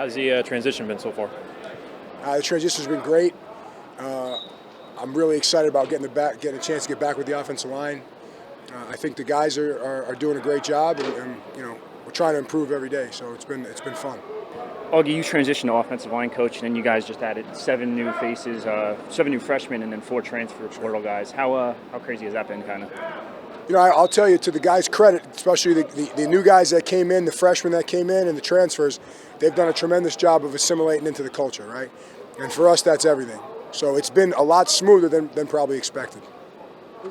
How's the transition been so far? The transition's been great. I'm really excited about getting a chance to get back with the offensive line. I think the guys are doing a great job, and we're trying to improve every day. So it's been fun. Augie, you transitioned to offensive line coach, and then you guys just added 7 new faces, 7 new freshmen, and then 4 transfer portal guys. How crazy has that been, kind of? I'll tell you, to the guys' credit, especially the new guys that came in, the freshmen that came in, and the transfers, they've done a tremendous job of assimilating into the culture, right? And for us, that's everything. So it's been a lot smoother than probably expected.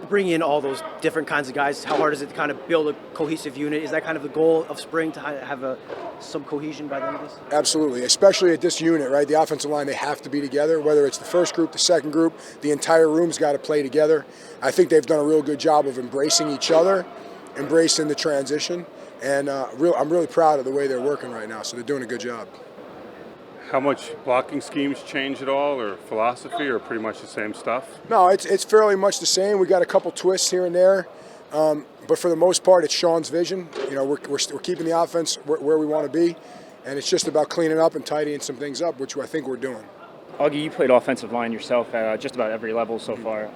Bringing in all those different kinds of guys, how hard is it to kind of build a cohesive unit? Is that kind of the goal of spring, to have some cohesion by the end of this? Absolutely, especially at this unit, right? The offensive line, they have to be together, whether it's the first group, the second group, the entire room's got to play together. I think they've done a real good job of embracing each other, embracing the transition, and I'm really proud of the way they're working right now, so they're doing a good job. How much blocking schemes change at all, or philosophy, or pretty much the same stuff? No, it's fairly much the same. We got a couple twists here and there, but for the most part, it's Sean's vision. We're keeping the offense where we want to be, and it's just about cleaning up and tidying some things up, which I think we're doing. Augie, you played offensive line yourself at just about every level so far.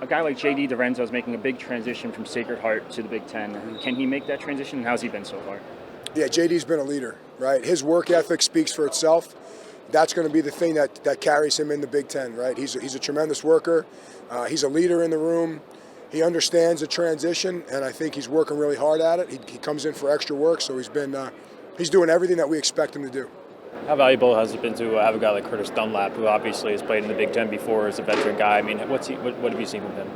A guy like J.D. DiRenzo is making a big transition from Sacred Heart to the Big Ten. Can he make that transition, and how's he been so far? Yeah, JD's been a leader, right? His work ethic speaks for itself. That's going to be the thing that carries him in the Big Ten, right? He's a tremendous worker. He's a leader in the room. He understands the transition, and I think he's working really hard at it. He comes in for extra work, so he's doing everything that we expect him to do. How valuable has it been to have a guy like Curtis Dunlap, who obviously has played in the Big Ten before as a veteran guy? I mean, what have you seen from him?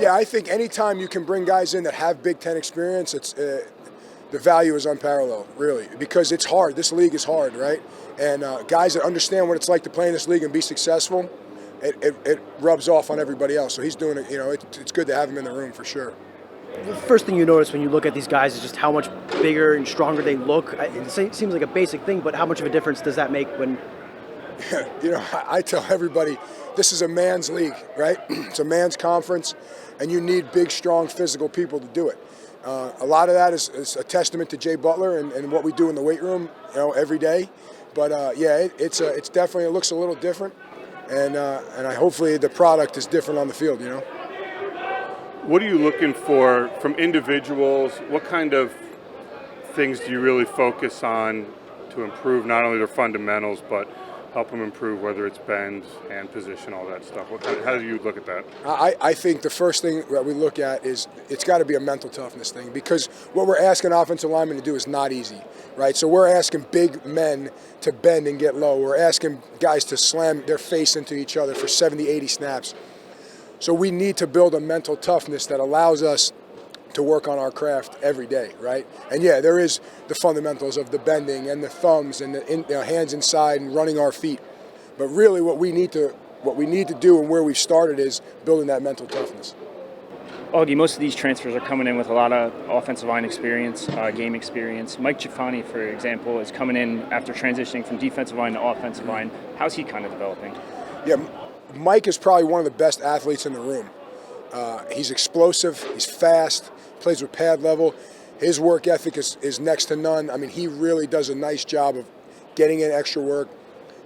Yeah, I think anytime you can bring guys in that have Big Ten experience, the value is unparalleled, really, because it's hard. This league is hard, right? And guys that understand what it's like to play in this league and be successful, it rubs off on everybody else. So he's doing it. It's good to have him in the room for sure. The first thing you notice when you look at these guys is just how much bigger and stronger they look. It seems like a basic thing, but how much of a difference does that make when? I tell everybody, this is a man's league, right? It's a man's conference, and you need big, strong, physical people to do it. A lot of that is a testament to Jay Butler and what we do in the weight room, every day. But it's definitely, it looks a little different, and hopefully the product is different on the field. What are you looking for from individuals? What kind of things do you really focus on to improve not only their fundamentals, but help them improve, whether it's bend, hand position, all that stuff? How do you look at that? I think the first thing that we look at is it's got to be a mental toughness thing, because what we're asking offensive linemen to do is not easy, right? So we're asking big men to bend and get low. We're asking guys to slam their face into each other for 70, 80 snaps. So we need to build a mental toughness that allows us to work on our craft every day, right? And yeah, there is the fundamentals of the bending and the thumbs and the hands inside and running our feet. But really what we need to do and where we've started is building that mental toughness. Augie, most of these transfers are coming in with a lot of offensive line experience, game experience. Mike Giafani, for example, is coming in after transitioning from defensive line to offensive line. How's he kind of developing? Yeah, Mike is probably one of the best athletes in the room. He's explosive, he's fast, plays with pad level. His work ethic is next to none. I mean, he really does a nice job of getting in extra work.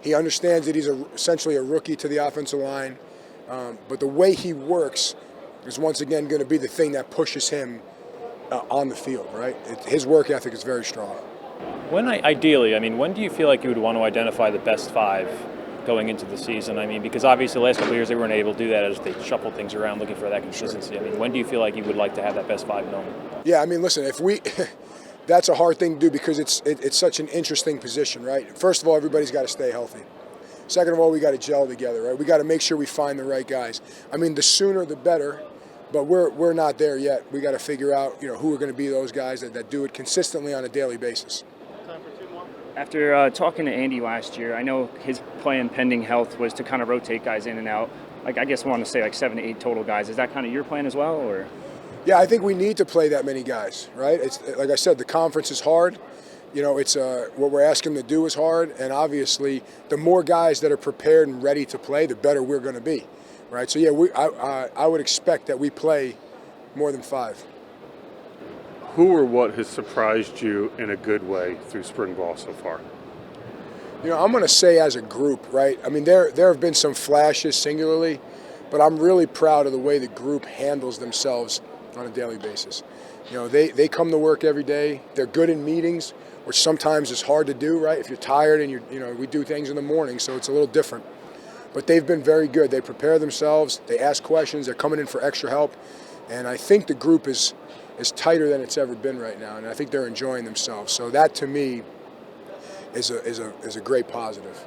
He understands that he's essentially a rookie to the offensive line, but the way he works is once again going to be the thing that pushes him on the field, right? His work ethic is very strong. When do you feel like you would want to identify the best 5 going into the season? I mean, because obviously the last couple of years they weren't able to do that as they shuffled things around looking for that consistency. I mean, when do you feel like you would like to have that best 5 known? Yeah, I mean, listen, that's a hard thing to do because it's such an interesting position, right? First of all, everybody's got to stay healthy. Second of all, we got to gel together, right? We got to make sure we find the right guys. I mean, the sooner the better, but we're not there yet. We got to figure out, who are going to be those guys that do it consistently on a daily basis. After talking to Andy last year, I know his plan pending health was to kind of rotate guys in and out. I guess I want to say 7 to 8 total guys. Is that kind of your plan as well, or? Yeah, I think we need to play that many guys, right? It's like I said, the conference is hard. It's what we're asking them to do is hard, and obviously, the more guys that are prepared and ready to play, the better we're going to be, right? So yeah, I would expect that we play more than 5. Who or what has surprised you in a good way through spring ball so far? You know, I'm going to say as a group, right? I mean, there have been some flashes singularly, but I'm really proud of the way the group handles themselves on a daily basis. You know, they come to work every day. They're good in meetings, which sometimes is hard to do, right? If you're tired and we do things in the morning, so it's a little different. But they've been very good. They prepare themselves. They ask questions. They're coming in for extra help. And I think the group is tighter than it's ever been right now. And I think they're enjoying themselves. So that, to me, is a great positive.